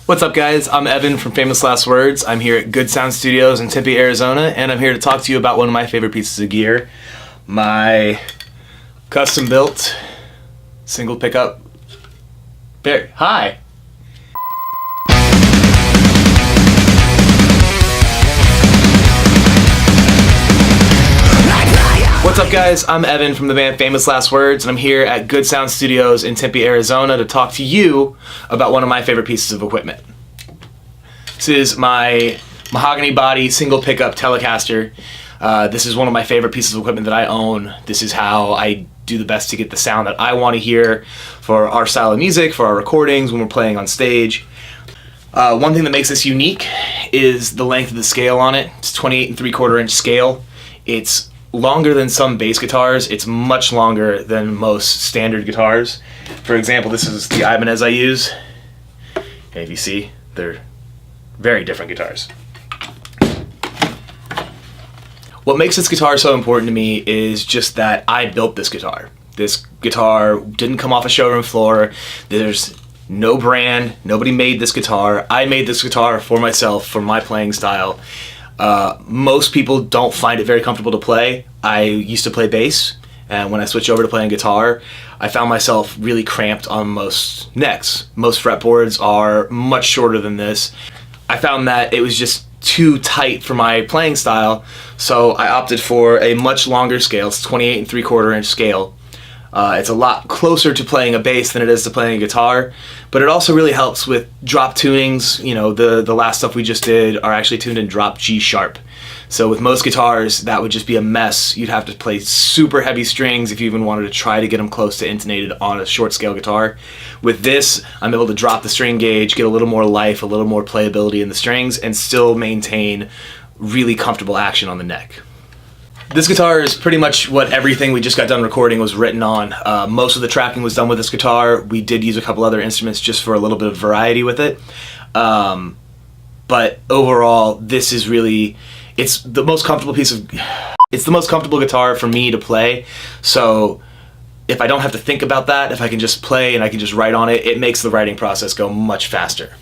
What's up, guys? I'm Evan from Famous Last Words. I'm here at Good Sound Studios in Tempe, Arizona, and I'm here to talk to you about one of my favorite pieces of gear, my custom-built single pickup. Hi! What's up, guys? I'm Evan from the band Famous Last Words, and I'm here at Good Sound Studios in Tempe, Arizona to talk to you about one of my favorite pieces of equipment. This is my Mahogany Body single pickup Telecaster. This is one of my favorite pieces of equipment that I own. This is how I do the best to get the sound that I want to hear for our style of music, for our recordings, when we're playing on stage. One thing that makes this unique is the length of the scale on it. It's 28 3/4 inch scale. It's longer than some bass guitars. It's much longer than most standard guitars. For example, this is the Ibanez I use. And if you see, they're very different guitars. What makes this guitar so important to me is just that I built this guitar. This guitar didn't come off a showroom floor. There's no brand. Nobody made this guitar. I made this guitar for myself, for my playing style. Most people don't find it very comfortable to play. I used to play bass, and when I switched over to playing guitar, I found myself really cramped on most necks. Most fretboards are much shorter than this. I found that it was just too tight for my playing style, so I opted for a much longer scale. It's 28 3/4 inch scale. It's a lot closer to playing a bass than it is to playing a guitar, but it also really helps with drop tunings. You know, the last stuff we just did are actually tuned in drop G sharp. So with most guitars, that would just be a mess. You'd have to play super heavy strings if you even wanted to try to get them close to intonated on a short scale guitar. With this, I'm able to drop the string gauge, get a little more life, a little more playability in the strings, and still maintain really comfortable action on the neck. This guitar is pretty much what everything we just got done recording was written on. Most of the tracking was done with this guitar. We did use a couple other instruments just for a little bit of variety with it. But overall, this is really, it's the most comfortable guitar for me to play. So if I don't have to think about that, if I can just play and I can just write on it, it makes the writing process go much faster.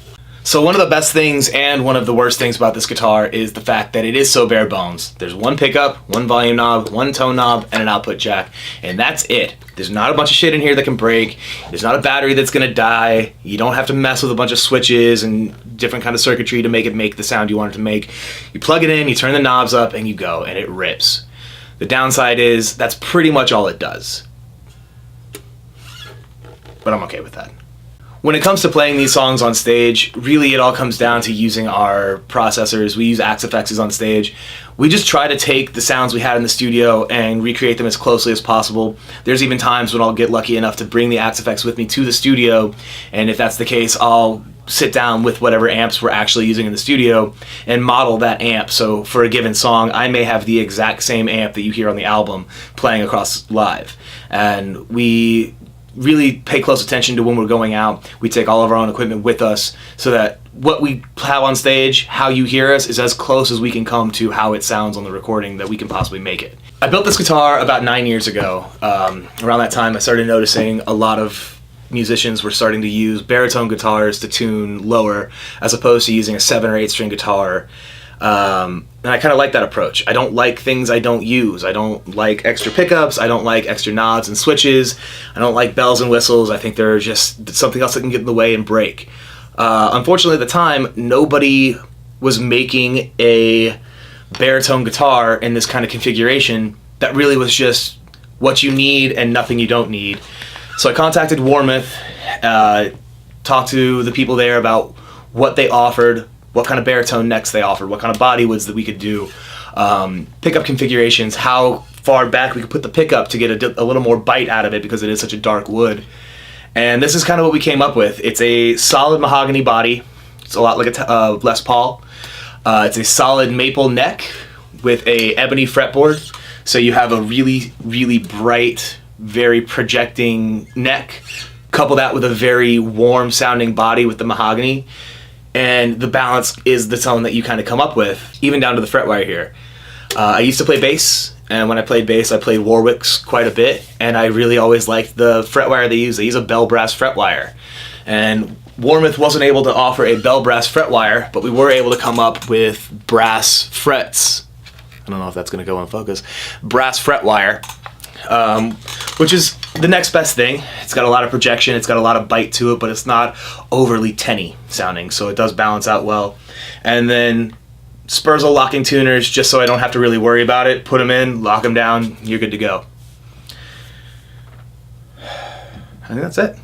So one of the best things and one of the worst things about this guitar is the fact that it is so bare bones. There's one pickup, one volume knob, one tone knob, and an output jack, and that's it. There's not a bunch of shit in here that can break. There's not a battery that's gonna die. You don't have to mess with a bunch of switches and different kind of circuitry to make it make the sound you want it to make. You plug it in, you turn the knobs up, and you go, and it rips. The downside is that's pretty much all it does. But I'm okay with that. When it comes to playing these songs on stage, really it all comes down to using our processors. We use Axe-FXs on stage. We just try to take the sounds we had in the studio and recreate them as closely as possible. There's even times when I'll get lucky enough to bring the Axe-FX with me to the studio, and if that's the case, I'll sit down with whatever amps we're actually using in the studio and model that amp. So for a given song, I may have the exact same amp that you hear on the album playing across live. And we really pay close attention to when we're going out. We take all of our own equipment with us so that what we have on stage, how you hear us, is as close as we can come to how it sounds on the recording that we can possibly make it. I built this guitar about 9 years ago. Around that time I started noticing a lot of musicians were starting to use baritone guitars to tune lower as opposed to using a 7 or 8 string guitar. And I kind of like that approach. I don't like things I don't use. I don't like extra pickups. I don't like extra nods and switches. I don't like bells and whistles. I think they're just something else that can get in the way and break. Unfortunately, at the time, nobody was making a baritone guitar in this kind of configuration that really was just what you need and nothing you don't need. So I contacted Warmoth, talked to the people there about what they offered, what kind of baritone necks they offered, what kind of body woods that we could do, pickup configurations, how far back we could put the pickup to get a little more bite out of it because it is such a dark wood. And this is kind of what we came up with. It's a solid mahogany body. It's a lot like a Les Paul. It's a solid maple neck with a ebony fretboard. So you have a really, really bright, very projecting neck. Couple that with a very warm sounding body with the mahogany. And the balance is the tone that you kind of come up with, even down to the fret wire here. I used to play bass, and when I played bass, I played Warwicks quite a bit, and I really always liked the fret wire they use. They use a bell brass fret wire. And Warmoth wasn't able to offer a bell brass fret wire, but we were able to come up with brass frets. I don't know if that's going to go in focus. Brass fret wire, which is the next best thing. It's got a lot of projection, it's got a lot of bite to it, but it's not overly tinny sounding, so it does balance out well. And then Spurzle locking tuners, just so I don't have to really worry about it. Put them in, lock them down, you're good to go. I think that's it.